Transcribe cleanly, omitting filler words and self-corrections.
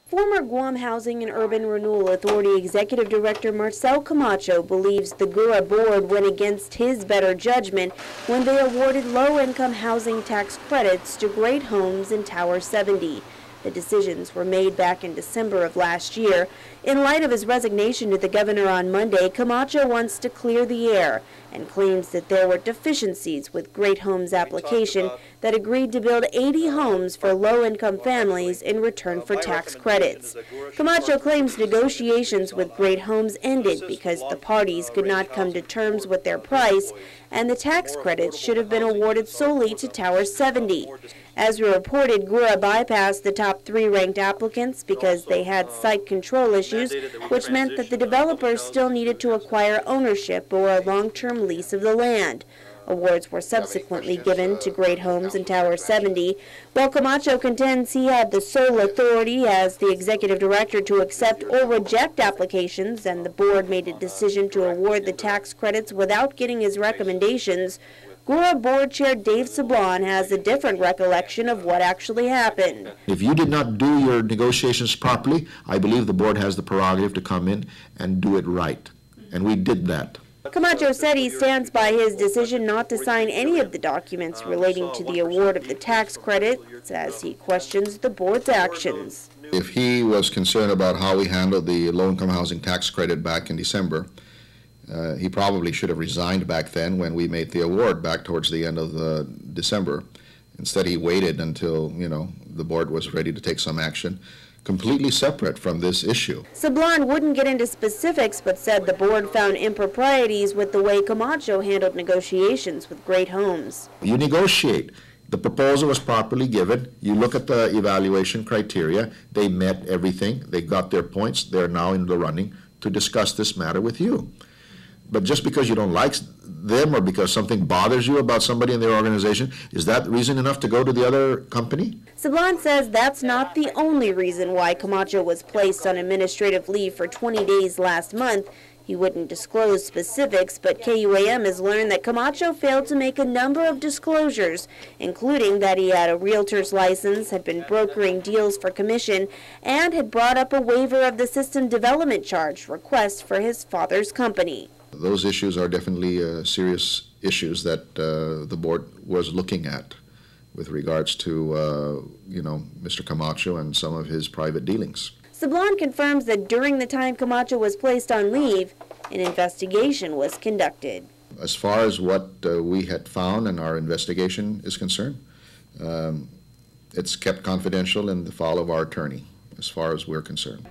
Former Guam Housing and Urban Renewal Authority Executive Director Marcel Camacho believes the GHURA board went against his better judgment when they awarded low-income housing tax credits to great homes in Tower 70. The decisions were made back in December of last year. In light of his resignation to the governor on Monday, Camacho wants to clear the air and claims that there were deficiencies with Great Homes' application that agreed to build 80 homes for low-income families in return for tax credits. Camacho claims negotiations with Great Homes ended because the parties could not come to terms with their price, and the tax credits should have been awarded solely to Tower 70. As we reported, GHURA bypassed the top 3 ranked applicants because they had site control issues, which meant that the developers still needed to acquire ownership or a long-term lease of the land. Awards were subsequently given to Great Homes and Tower 70. While Camacho contends he had the sole authority as the executive director to accept or reject applications, and the board made a decision to award the tax credits without getting his recommendations, GHURA Board Chair Dave Sablon has a different recollection of what actually happened. If you did not do your negotiations properly, I believe the board has the prerogative to come in and do it right. And we did that. Camacho said he stands by his decision not to sign any of the documents relating to the award of the tax credits as he questions the board's actions. If he was concerned about how we handled the low-income housing tax credit back in December, he probably should have resigned back then when we made the award back towards the end of December. Instead, he waited until, the board was ready to take some action, completely separate from this issue. Sablon wouldn't get into specifics, but said the board found improprieties with the way Camacho handled negotiations with Great Homes. You negotiate. The proposal was properly given. You look at the evaluation criteria. They met everything. They got their points. They're now in the running to discuss this matter with you. But just because you don't like them or because something bothers you about somebody in their organization, is that reason enough to go to the other company? Sablon says that's not the only reason why Camacho was placed on administrative leave for 20 days last month. He wouldn't disclose specifics, but KUAM has learned that Camacho failed to make a number of disclosures, including that he had a realtor's license, had been brokering deals for commission, and had brought up a waiver of the system development charge request for his father's company. Those issues are definitely serious issues that the board was looking at with regards to, Mr. Camacho and some of his private dealings. Sablon confirms that during the time Camacho was placed on leave, an investigation was conducted. As far as what we had found and our investigation is concerned, it's kept confidential in the file of our attorney, as far as we're concerned.